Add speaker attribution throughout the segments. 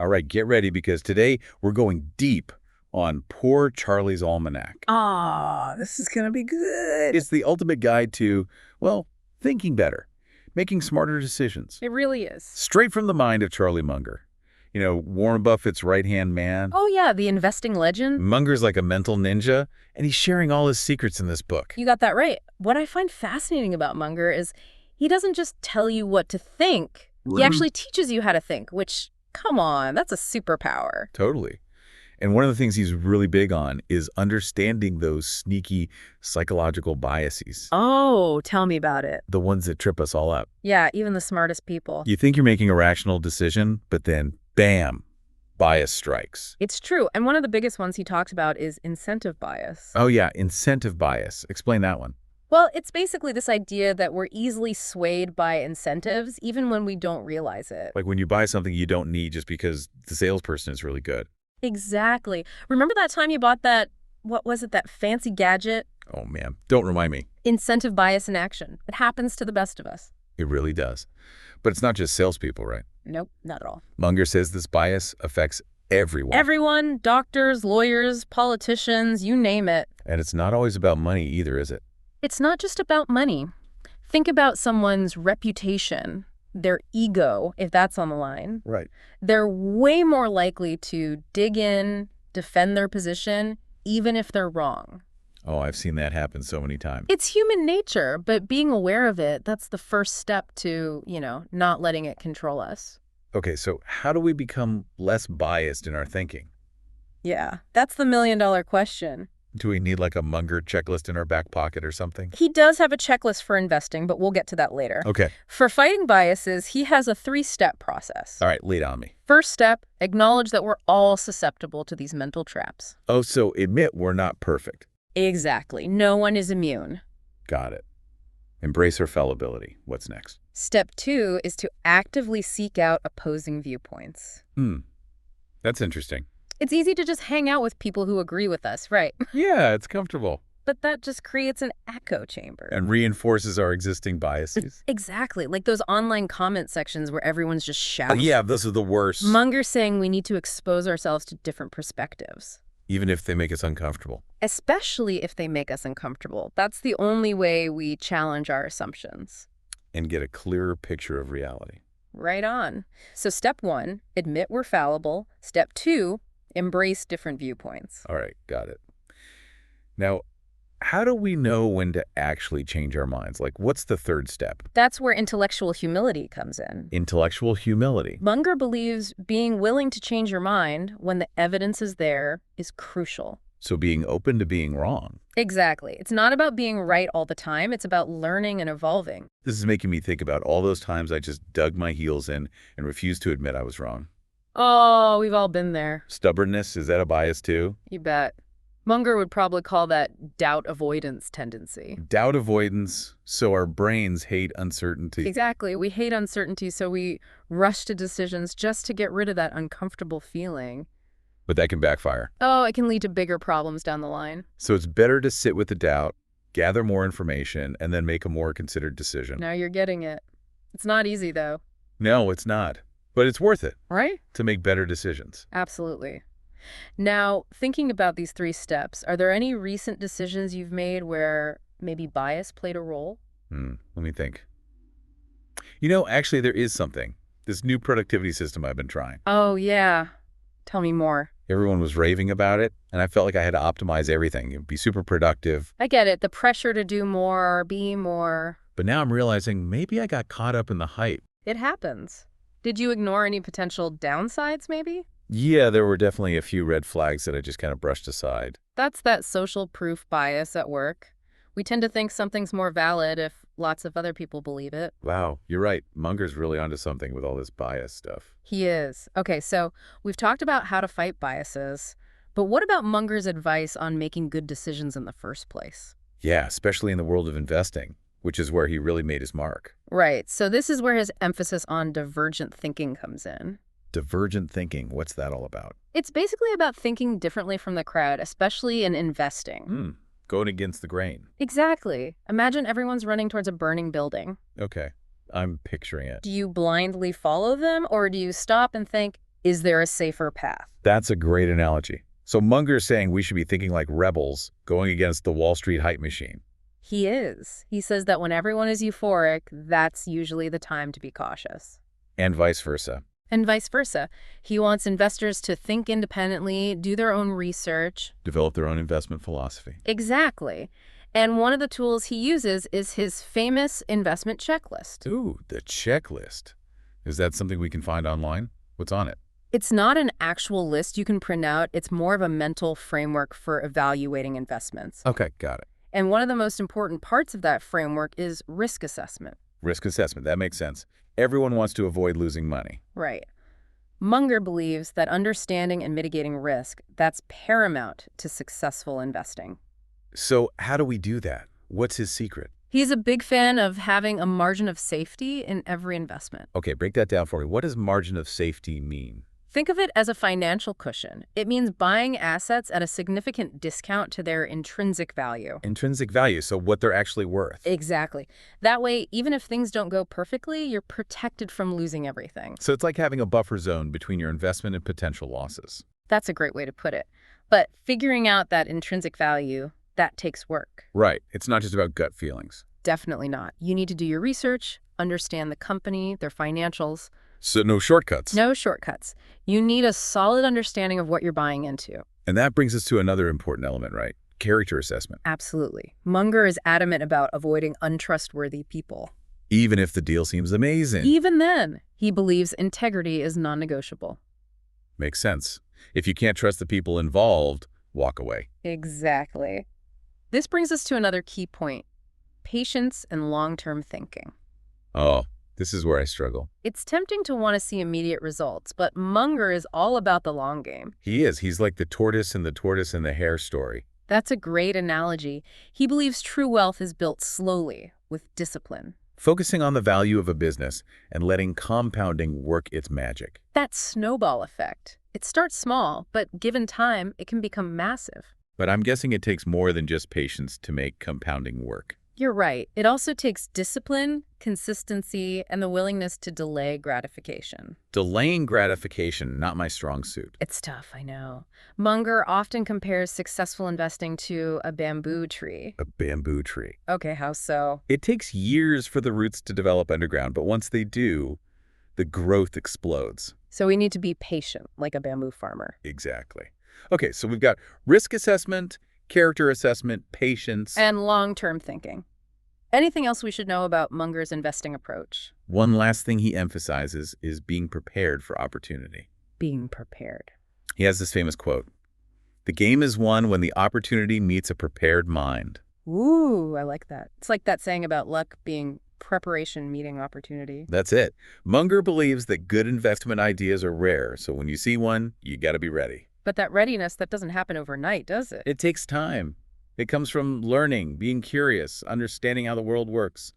Speaker 1: All right, get ready because today we're going deep on Poor Charlie's Almanack.
Speaker 2: Ah, this is going to be good.
Speaker 1: It's the ultimate guide to, well, thinking better, making smarter decisions.
Speaker 2: It really is.
Speaker 1: Straight from the mind of Charlie Munger. You know, Warren Buffett's right-hand man.
Speaker 2: Oh, yeah, the investing legend.
Speaker 1: Munger's like a mental ninja, and he's sharing all his secrets in this book.
Speaker 2: You got that right. What I find fascinating about Munger is he doesn't just tell you what to think. He actually teaches you how to think, which, come on, that's a superpower.
Speaker 1: Totally. And one of the things he's really big on is understanding those sneaky psychological biases.
Speaker 2: Oh, tell me about it.
Speaker 1: The ones that trip us all up.
Speaker 2: Yeah, even the smartest people.
Speaker 1: You think you're making a rational decision, but then, bam, bias strikes.
Speaker 2: It's true. And one of the biggest ones he talks about is incentive bias.
Speaker 1: Oh yeah, incentive bias. Explain that one.
Speaker 2: Well, it's basically this idea that we're easily swayed by incentives, even when we don't realize it.
Speaker 1: Like when you buy something you don't need just because the salesperson is really good.
Speaker 2: Exactly. Remember that time you bought that, what was it, that fancy gadget?
Speaker 1: Oh man, don't remind me.
Speaker 2: Incentive bias in action. It happens to the best of us.
Speaker 1: It really does. But it's not just salespeople, right?
Speaker 2: Nope, not at all.
Speaker 1: Munger says this bias affects everyone.
Speaker 2: Everyone, doctors, lawyers, politicians, you name it.
Speaker 1: And it's not always about money either, is it?
Speaker 2: It's not just about money. Think about someone's reputation, their ego, if that's on the line.
Speaker 1: Right.
Speaker 2: They're way more likely to dig in, defend their position, even if they're wrong.
Speaker 1: Oh, I've seen that happen so many times.
Speaker 2: It's human nature, but being aware of it, that's the first step to, not letting it control us.
Speaker 1: Okay, so how do we become less biased in our thinking?
Speaker 2: Yeah, that's the million-dollar question.
Speaker 1: Do we need like a Munger checklist in our back pocket or something?
Speaker 2: He does have a checklist for investing, but we'll get to that later.
Speaker 1: Okay.
Speaker 2: For fighting biases, he has a 3-step process.
Speaker 1: All right, lead on me.
Speaker 2: First step, acknowledge that we're all susceptible to these mental traps.
Speaker 1: Oh, so admit we're not perfect.
Speaker 2: Exactly. No one is immune.
Speaker 1: Got it. Embrace our fallibility. What's next?
Speaker 2: Step 2 is to actively seek out opposing viewpoints.
Speaker 1: That's interesting.
Speaker 2: It's easy to just hang out with people who agree with us, right?
Speaker 1: Yeah, it's comfortable.
Speaker 2: But that just creates an echo chamber.
Speaker 1: And reinforces our existing biases.
Speaker 2: Exactly. Like those online comment sections where everyone's just shouting.
Speaker 1: Yeah, those are the worst.
Speaker 2: Munger's saying we need to expose ourselves to different perspectives.
Speaker 1: Even if they make us uncomfortable.
Speaker 2: Especially if they make us uncomfortable. That's the only way we challenge our assumptions.
Speaker 1: And get a clearer picture of reality.
Speaker 2: Right on. So step 1, admit we're fallible. Step 2, embrace different viewpoints.
Speaker 1: All right, got it. Now, how do we know when to actually change our minds? Like, what's the third step?
Speaker 2: That's where intellectual humility comes in.
Speaker 1: Intellectual humility.
Speaker 2: Munger believes being willing to change your mind when the evidence is there is crucial.
Speaker 1: So being open to being wrong.
Speaker 2: Exactly. It's not about being right all the time. It's about learning and evolving.
Speaker 1: This is making me think about all those times I just dug my heels in and refused to admit I was wrong.
Speaker 2: Oh, we've all been there.
Speaker 1: Stubbornness, is that a bias too?
Speaker 2: You bet. Munger would probably call that doubt avoidance tendency.
Speaker 1: Doubt avoidance, so our brains hate uncertainty.
Speaker 2: Exactly. We hate uncertainty, so we rush to decisions just to get rid of that uncomfortable feeling.
Speaker 1: But that can backfire.
Speaker 2: Oh, it can lead to bigger problems down the line.
Speaker 1: So it's better to sit with the doubt, gather more information, and then make a more considered decision.
Speaker 2: Now you're getting it. It's not easy, though.
Speaker 1: No, it's not. But it's worth it.
Speaker 2: Right?
Speaker 1: To make better decisions.
Speaker 2: Absolutely. Now, thinking about these 3 steps, are there any recent decisions you've made where maybe bias played a role?
Speaker 1: Let me think. Actually, there is something. This new productivity system I've been trying.
Speaker 2: Oh, yeah. Tell me more.
Speaker 1: Everyone was raving about it, and I felt like I had to optimize everything. It would be super productive.
Speaker 2: I get it. The pressure to do more, be more.
Speaker 1: But now I'm realizing maybe I got caught up in the hype.
Speaker 2: It happens. Did you ignore any potential downsides, maybe?
Speaker 1: Yeah, there were definitely a few red flags that I just kind of brushed aside.
Speaker 2: That's that social proof bias at work. We tend to think something's more valid if lots of other people believe it.
Speaker 1: Wow, you're right. Munger's really onto something with all this bias stuff.
Speaker 2: He is. Okay, so we've talked about how to fight biases, but what about Munger's advice on making good decisions in the first place?
Speaker 1: Yeah, especially in the world of investing, which is where he really made his mark.
Speaker 2: Right, so this is where his emphasis on divergent thinking comes in.
Speaker 1: Divergent thinking, what's that all about?
Speaker 2: It's basically about thinking differently from the crowd, especially in investing.
Speaker 1: Going against the grain.
Speaker 2: Exactly. Imagine everyone's running towards a burning building.
Speaker 1: Okay, I'm picturing it.
Speaker 2: Do you blindly follow them, or do you stop and think, Is there a safer path?
Speaker 1: That's a great analogy. So Munger's saying we should be thinking like rebels going against the Wall Street hype machine.
Speaker 2: He is. He says that when everyone is euphoric, that's usually the time to be cautious.
Speaker 1: And vice versa.
Speaker 2: And vice versa. He wants investors to think independently, do their own research.
Speaker 1: Develop their own investment philosophy.
Speaker 2: Exactly. And one of the tools he uses is his famous investment checklist.
Speaker 1: Ooh, the checklist. Is that something we can find online? What's on it?
Speaker 2: It's not an actual list you can print out. It's more of a mental framework for evaluating investments.
Speaker 1: Okay, got it.
Speaker 2: And one of the most important parts of that framework is risk assessment.
Speaker 1: Risk assessment, that makes sense. Everyone wants to avoid losing money.
Speaker 2: Right. Munger believes that understanding and mitigating risk, that's paramount to successful investing.
Speaker 1: So how do we do that? What's his secret?
Speaker 2: He's a big fan of having a margin of safety in every investment.
Speaker 1: Okay, break that down for me. What does margin of safety mean?
Speaker 2: Think of it as a financial cushion. It means buying assets at a significant discount to their intrinsic value.
Speaker 1: Intrinsic value, so what they're actually worth.
Speaker 2: Exactly. That way, even if things don't go perfectly, you're protected from losing everything.
Speaker 1: So it's like having a buffer zone between your investment and potential losses.
Speaker 2: That's a great way to put it. But figuring out that intrinsic value, that takes work.
Speaker 1: Right. It's not just about gut feelings.
Speaker 2: Definitely not. You need to do your research, understand the company, their financials.
Speaker 1: So no shortcuts.
Speaker 2: No shortcuts. You need a solid understanding of what you're buying into.
Speaker 1: And that brings us to another important element, right? Character assessment.
Speaker 2: Absolutely. Munger is adamant about avoiding untrustworthy people.
Speaker 1: Even if the deal seems amazing.
Speaker 2: Even then, he believes integrity is non-negotiable.
Speaker 1: Makes sense. If you can't trust the people involved, walk away.
Speaker 2: Exactly. This brings us to another key point: patience and long-term thinking.
Speaker 1: Oh, this is where I struggle.
Speaker 2: It's tempting to want to see immediate results, but Munger is all about the long game.
Speaker 1: He is. He's like the tortoise and the hare story.
Speaker 2: That's a great analogy. He believes true wealth is built slowly, with discipline.
Speaker 1: Focusing on the value of a business and letting compounding work its magic.
Speaker 2: That snowball effect. It starts small, but given time, it can become massive.
Speaker 1: But I'm guessing it takes more than just patience to make compounding work.
Speaker 2: You're right. It also takes discipline, consistency, and the willingness to delay gratification.
Speaker 1: Delaying gratification, not my strong suit.
Speaker 2: It's tough, I know. Munger often compares successful investing to a bamboo tree.
Speaker 1: A bamboo tree.
Speaker 2: Okay, how so?
Speaker 1: It takes years for the roots to develop underground, but once they do, the growth explodes.
Speaker 2: So we need to be patient, like a bamboo farmer.
Speaker 1: Exactly. Okay, so we've got risk assessment, character assessment, patience.
Speaker 2: And long-term thinking. Anything else we should know about Munger's investing approach?
Speaker 1: One last thing he emphasizes is being prepared for opportunity.
Speaker 2: Being prepared.
Speaker 1: He has this famous quote: "The game is won when the opportunity meets a prepared mind."
Speaker 2: Ooh, I like that. It's like that saying about luck being preparation meeting opportunity.
Speaker 1: That's it. Munger believes that good investment ideas are rare, so when you see one, you got to be ready.
Speaker 2: But that readiness, that doesn't happen overnight, does it?
Speaker 1: It takes time. It comes from learning, being curious, understanding how the world works.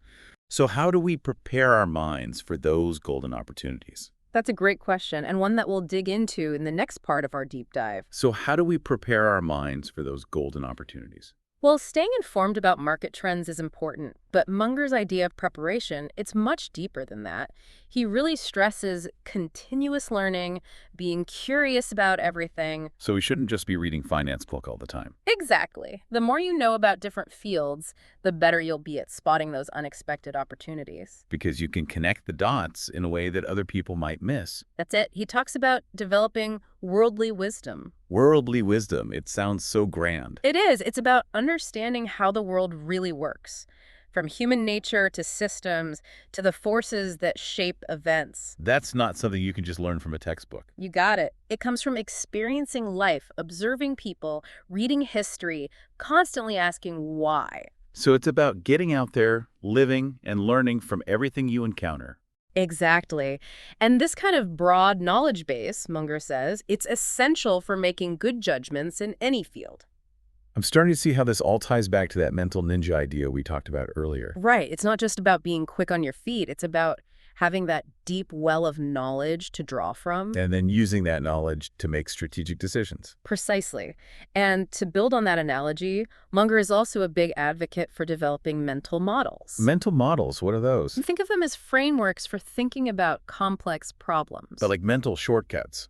Speaker 1: So how do we prepare our minds for those golden opportunities?
Speaker 2: That's a great question, and one that we'll dig into in the next part of our deep dive.
Speaker 1: So how do we prepare our minds for those golden opportunities?
Speaker 2: Well, staying informed about market trends is important, but Munger's idea of preparation, it's much deeper than that. He really stresses continuous learning, being curious about everything.
Speaker 1: So we shouldn't just be reading finance book all the time.
Speaker 2: Exactly. The more you know about different fields, the better you'll be at spotting those unexpected opportunities.
Speaker 1: Because you can connect the dots in a way that other people might miss.
Speaker 2: That's it. He talks about developing worldly wisdom.
Speaker 1: Worldly wisdom. It sounds so grand.
Speaker 2: It is. It's about understanding how the world really works, from human nature to systems to the forces that shape events.
Speaker 1: That's not something you can just learn from a textbook.
Speaker 2: You got it. It comes from experiencing life, observing people, reading history, constantly asking why.
Speaker 1: So it's about getting out there, living, and learning from everything you encounter.
Speaker 2: Exactly. And this kind of broad knowledge base, Munger says, it's essential for making good judgments in any field.
Speaker 1: I'm starting to see how this all ties back to that mental ninja idea we talked about earlier.
Speaker 2: Right. It's not just about being quick on your feet. It's about having that deep well of knowledge to draw from.
Speaker 1: And then using that knowledge to make strategic decisions.
Speaker 2: Precisely. And to build on that analogy, Munger is also a big advocate for developing mental models.
Speaker 1: Mental models, what are those?
Speaker 2: Think of them as frameworks for thinking about complex problems.
Speaker 1: But like mental shortcuts.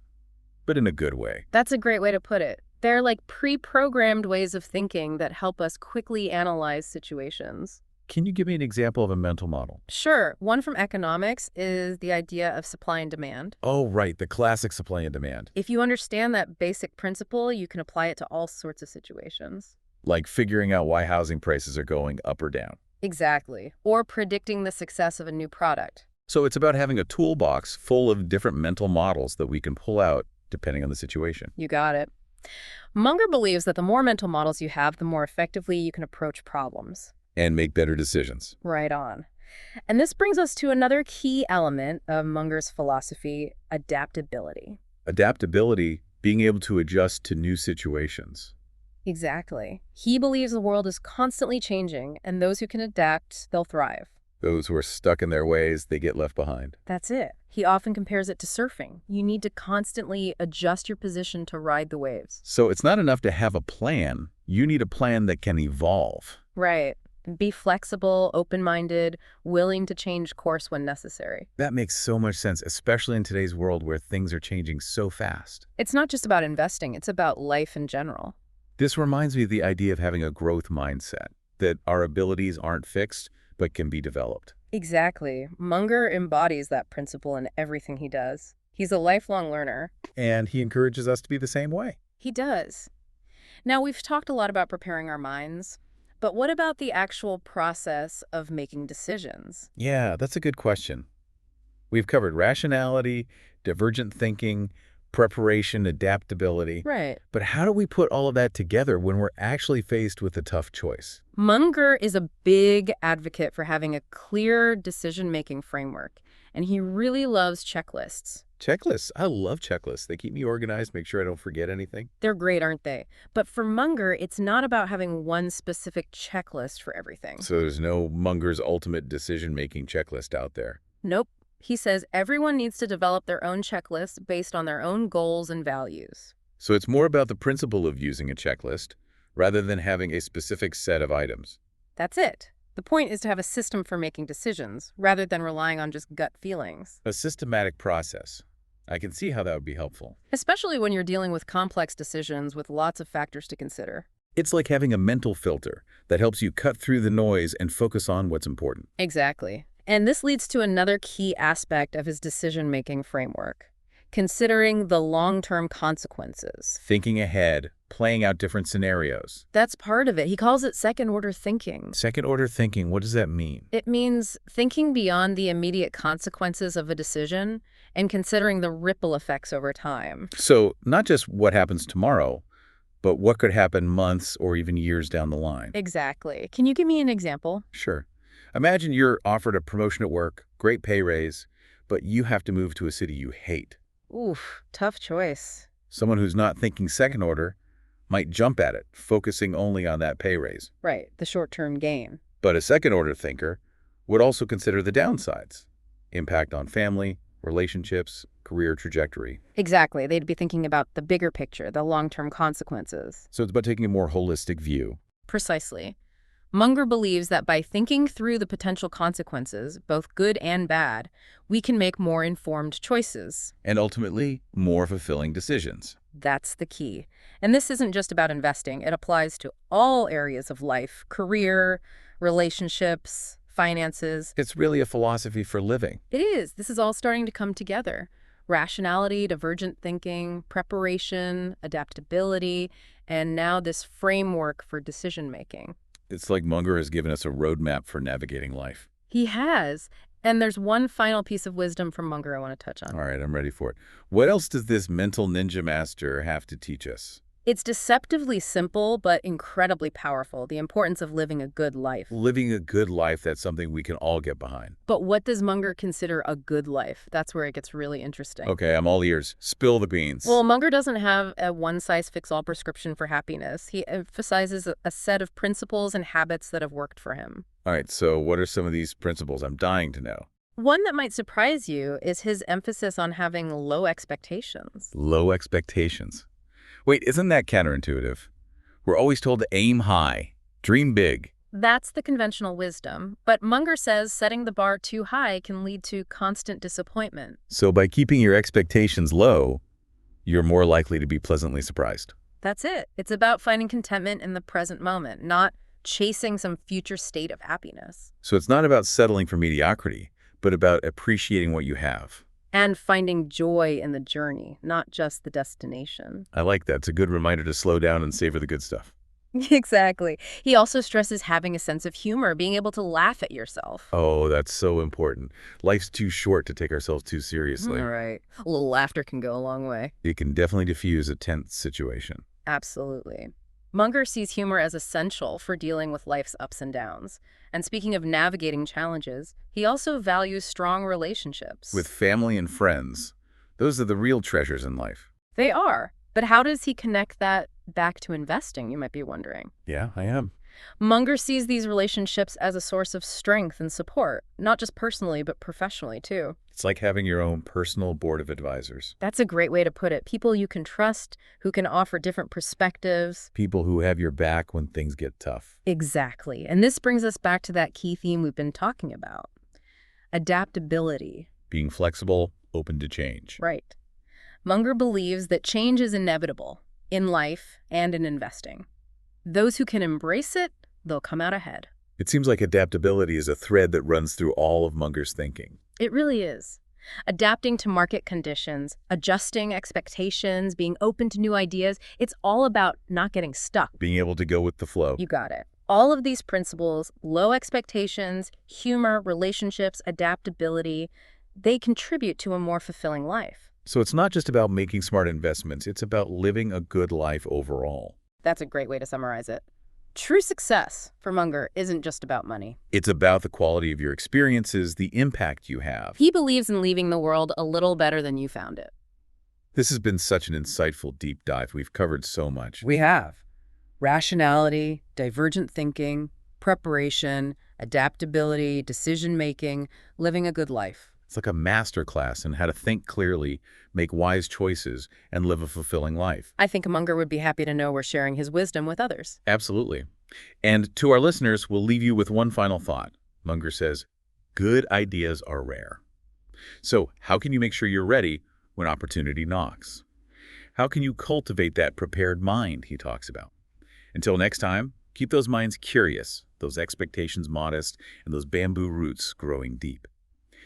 Speaker 1: but in a good way.
Speaker 2: That's a great way to put it. They're like pre-programmed ways of thinking that help us quickly analyze situations.
Speaker 1: Can you give me an example of a mental model?
Speaker 2: Sure, one from economics is the idea of supply and demand.
Speaker 1: Oh, right, the classic supply and demand.
Speaker 2: If you understand that basic principle, you can apply it to all sorts of situations.
Speaker 1: Like figuring out why housing prices are going up or down.
Speaker 2: Exactly. Or predicting the success of a new product.
Speaker 1: So it's about having a toolbox full of different mental models that we can pull out depending on the situation.
Speaker 2: You got it. Munger believes that the more mental models you have, the more effectively you can approach problems.
Speaker 1: And make better decisions.
Speaker 2: Right on. And this brings us to another key element of Munger's philosophy, adaptability.
Speaker 1: Adaptability, being able to adjust to new situations.
Speaker 2: Exactly. He believes the world is constantly changing, and those who can adapt, they'll thrive.
Speaker 1: Those who are stuck in their ways, they get left behind.
Speaker 2: That's it. He often compares it to surfing. You need to constantly adjust your position to ride the waves.
Speaker 1: So it's not enough to have a plan. You need a plan that can evolve.
Speaker 2: Right. Be flexible, open-minded, willing to change course when necessary.
Speaker 1: That makes so much sense, especially in today's world where things are changing so fast.
Speaker 2: It's not just about investing, it's about life in general.
Speaker 1: This reminds me of the idea of having a growth mindset, that our abilities aren't fixed, but can be developed.
Speaker 2: Exactly. Munger embodies that principle in everything he does. He's a lifelong learner.
Speaker 1: And he encourages us to be the same way.
Speaker 2: He does. Now, we've talked a lot about preparing our minds, but what about the actual process of making decisions?
Speaker 1: Yeah, that's a good question. We've covered rationality, divergent thinking, preparation, adaptability.
Speaker 2: Right.
Speaker 1: But how do we put all of that together when we're actually faced with a tough choice?
Speaker 2: Munger is a big advocate for having a clear decision-making framework, and he really loves checklists.
Speaker 1: Checklists. I love checklists. They keep me organized, make sure I don't forget anything.
Speaker 2: They're great, aren't they? But for Munger, it's not about having one specific checklist for everything.
Speaker 1: So there's no Munger's ultimate decision-making checklist out there.
Speaker 2: Nope. He says everyone needs to develop their own checklist based on their own goals and values.
Speaker 1: So it's more about the principle of using a checklist rather than having a specific set of items.
Speaker 2: That's it. The point is to have a system for making decisions, rather than relying on just gut feelings.
Speaker 1: A systematic process. I can see how that would be helpful.
Speaker 2: Especially when you're dealing with complex decisions with lots of factors to consider.
Speaker 1: It's like having a mental filter that helps you cut through the noise and focus on what's important.
Speaker 2: Exactly. And this leads to another key aspect of his decision-making framework, considering the long-term consequences.
Speaker 1: Thinking ahead, playing out different scenarios.
Speaker 2: That's part of it. He calls it second-order thinking.
Speaker 1: Second-order thinking, what does that mean?
Speaker 2: It means thinking beyond the immediate consequences of a decision and considering the ripple effects over time.
Speaker 1: So not just what happens tomorrow, but what could happen months or even years down the line.
Speaker 2: Exactly. Can you give me an example?
Speaker 1: Sure. Imagine you're offered a promotion at work, great pay raise, but you have to move to a city you hate.
Speaker 2: Oof, tough choice.
Speaker 1: Someone who's not thinking second order might jump at it, focusing only on that pay raise.
Speaker 2: Right, the short-term gain.
Speaker 1: But a second order thinker would also consider the downsides, impact on family, relationships, career trajectory.
Speaker 2: Exactly. They'd be thinking about the bigger picture, the long-term consequences.
Speaker 1: So it's about taking a more holistic view.
Speaker 2: Precisely. Munger believes that by thinking through the potential consequences, both good and bad, we can make more informed choices.
Speaker 1: And ultimately, more fulfilling decisions.
Speaker 2: That's the key. And this isn't just about investing. It applies to all areas of life: career, relationships, finances.
Speaker 1: It's really a philosophy for living.
Speaker 2: It is. This is all starting to come together. Rationality, divergent thinking, preparation, adaptability, and now this framework for decision-making.
Speaker 1: It's like Munger has given us a roadmap for navigating life.
Speaker 2: He has. And there's one final piece of wisdom from Munger I want to touch on.
Speaker 1: All right, I'm ready for it. What else does this mental ninja master have to teach us?
Speaker 2: It's deceptively simple, but incredibly powerful. The importance of living a good life.
Speaker 1: Living a good life, that's something we can all get behind.
Speaker 2: But what does Munger consider a good life? That's where it gets really interesting.
Speaker 1: Okay, I'm all ears. Spill the beans.
Speaker 2: Well, Munger doesn't have a one-size-fits-all prescription for happiness. He emphasizes a set of principles and habits that have worked for him.
Speaker 1: All right, so what are some of these principles? I'm dying to know.
Speaker 2: One that might surprise you is his emphasis on having low expectations.
Speaker 1: Low expectations. Wait, isn't that counterintuitive? We're always told to aim high, dream big.
Speaker 2: That's the conventional wisdom, but Munger says setting the bar too high can lead to constant disappointment.
Speaker 1: So by keeping your expectations low, You're more likely to be pleasantly surprised.
Speaker 2: That's it. It's about finding contentment in the present moment, not chasing some future state of happiness.
Speaker 1: So it's not about settling for mediocrity, but about appreciating what you have.
Speaker 2: And finding joy in the journey, not just the destination.
Speaker 1: I like that. It's a good reminder to slow down and savor the good stuff.
Speaker 2: Exactly. He also stresses having a sense of humor, being able to laugh at yourself.
Speaker 1: Oh, that's so important. Life's too short to take ourselves too seriously.
Speaker 2: All right. A little laughter can go a long way.
Speaker 1: It can definitely diffuse a tense situation.
Speaker 2: Absolutely. Munger sees humor as essential for dealing with life's ups and downs. And speaking of navigating challenges, he also values strong relationships.
Speaker 1: With family and friends, those are the real treasures in life.
Speaker 2: They are. But how does he connect that back to investing, you might be wondering?
Speaker 1: Yeah, I am.
Speaker 2: Munger sees these relationships as a source of strength and support, not just personally, but professionally, too.
Speaker 1: It's like having your own personal board of advisors.
Speaker 2: That's a great way to put it. People you can trust, who can offer different perspectives.
Speaker 1: People who have your back when things get tough.
Speaker 2: Exactly. And this brings us back to that key theme we've been talking about. Adaptability.
Speaker 1: Being flexible, open to change.
Speaker 2: Right. Munger believes that change is inevitable in life and in investing. Those who can embrace it, they'll come out ahead.
Speaker 1: It seems like adaptability is a thread that runs through all of Munger's thinking.
Speaker 2: It really is. Adapting to market conditions, adjusting expectations, being open to new ideas, it's all about not getting stuck.
Speaker 1: Being able to go with the flow.
Speaker 2: You got it. All of these principles, low expectations, humor, relationships, adaptability, they contribute to a more fulfilling life.
Speaker 1: So it's not just about making smart investments, it's about living a good life overall.
Speaker 2: That's a great way to summarize it. True success for Munger isn't just about money.
Speaker 1: It's about the quality of your experiences, the impact you have.
Speaker 2: He believes in leaving the world a little better than you found it.
Speaker 1: This has been such an insightful deep dive. We've covered so much.
Speaker 2: We have. Rationality, divergent thinking, preparation, adaptability, decision-making, living a good life.
Speaker 1: It's like a masterclass in how to think clearly, make wise choices, and live a fulfilling life.
Speaker 2: I think Munger would be happy to know we're sharing his wisdom with others.
Speaker 1: Absolutely. And to our listeners, we'll leave you with one final thought. Munger says, good ideas are rare. So how can you make sure you're ready when opportunity knocks? How can you cultivate that prepared mind he talks about? Until next time, keep those minds curious, those expectations modest, and those bamboo roots growing deep.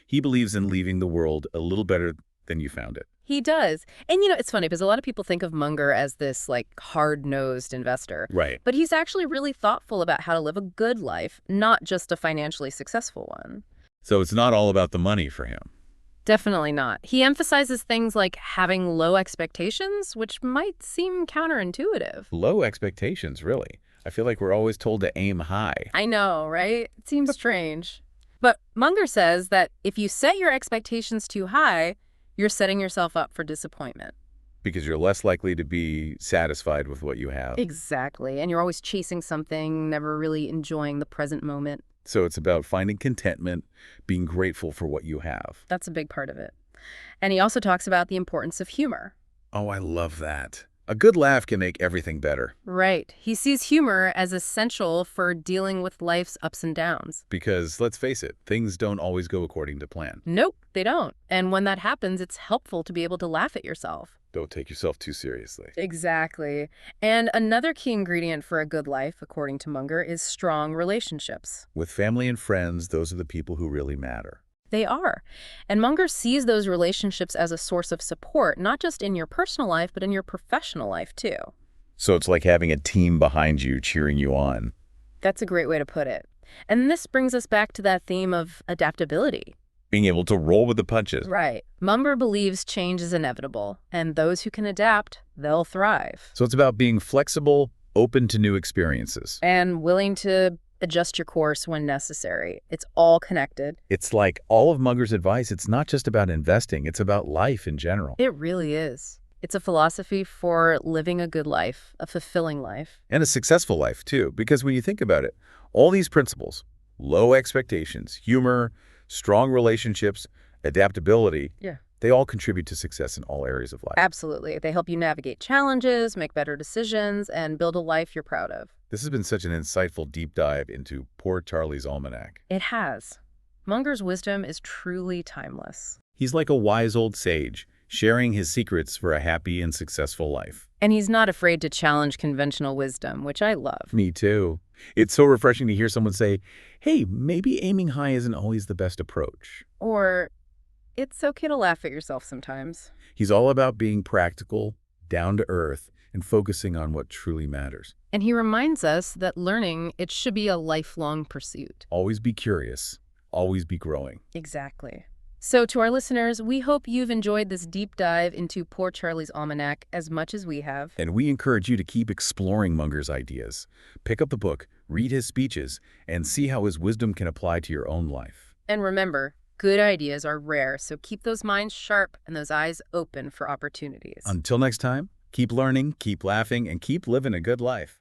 Speaker 1: He believes in leaving the world a little better than you found it.
Speaker 2: He does. And it's funny because a lot of people think of Munger as this hard-nosed investor.
Speaker 1: Right.
Speaker 2: But he's actually really thoughtful about how to live a good life, not just a financially successful one.
Speaker 1: So it's not all about the money for him.
Speaker 2: Definitely not. He emphasizes things like having low expectations, which might seem counterintuitive.
Speaker 1: Low expectations, really. I feel like we're always told to aim high.
Speaker 2: I know, right? It seems strange. But Munger says that if you set your expectations too high, you're setting yourself up for disappointment.
Speaker 1: Because you're less likely to be satisfied with what you have.
Speaker 2: Exactly. And you're always chasing something, never really enjoying the present moment.
Speaker 1: So it's about finding contentment, being grateful for what you have.
Speaker 2: That's a big part of it. And he also talks about the importance of humor.
Speaker 1: Oh, I love that. A good laugh can make everything better.
Speaker 2: Right. He sees humor as essential for dealing with life's ups and downs.
Speaker 1: Because, let's face it, things don't always go according to plan.
Speaker 2: Nope, they don't. And when that happens, it's helpful to be able to laugh at yourself.
Speaker 1: Don't take yourself too seriously.
Speaker 2: Exactly. And another key ingredient for a good life, according to Munger, is strong relationships.
Speaker 1: With family and friends, those are the people who really matter.
Speaker 2: They are. And Munger sees those relationships as a source of support, not just in your personal life, but in your professional life, too.
Speaker 1: So it's like having a team behind you cheering you on.
Speaker 2: That's a great way to put it. And this brings us back to that theme of adaptability.
Speaker 1: Being able to roll with the punches.
Speaker 2: Right. Munger believes change is inevitable, and those who can adapt, they'll thrive.
Speaker 1: So it's about being flexible, open to new experiences.
Speaker 2: And willing to adjust your course when necessary. It's all connected.
Speaker 1: It's like all of Munger's advice, it's not just about investing, it's about life in general.
Speaker 2: It really is. It's a philosophy for living a good life, a fulfilling life.
Speaker 1: And a successful life, too, because when you think about it, all these principles, low expectations, humor, strong relationships, adaptability, they all contribute to success in all areas of life.
Speaker 2: Absolutely. They help you navigate challenges, make better decisions, and build a life you're proud of.
Speaker 1: This has been such an insightful deep dive into Poor Charlie's Almanack.
Speaker 2: It has. Munger's wisdom is truly timeless.
Speaker 1: He's like a wise old sage, sharing his secrets for a happy and successful life.
Speaker 2: And he's not afraid to challenge conventional wisdom, which I love.
Speaker 1: Me too. It's so refreshing to hear someone say, hey, maybe aiming high isn't always the best approach.
Speaker 2: Or, it's okay to laugh at yourself sometimes.
Speaker 1: He's all about being practical, down to earth, and focusing on what truly matters.
Speaker 2: And he reminds us that learning, it should be a lifelong pursuit.
Speaker 1: Always be curious. Always be growing.
Speaker 2: Exactly. So to our listeners, we hope you've enjoyed this deep dive into Poor Charlie's Almanack as much as we have.
Speaker 1: And we encourage you to keep exploring Munger's ideas. Pick up the book, read his speeches, and see how his wisdom can apply to your own life.
Speaker 2: And remember, good ideas are rare, so keep those minds sharp and those eyes open for opportunities.
Speaker 1: Until next time, keep learning, keep laughing, and keep living a good life.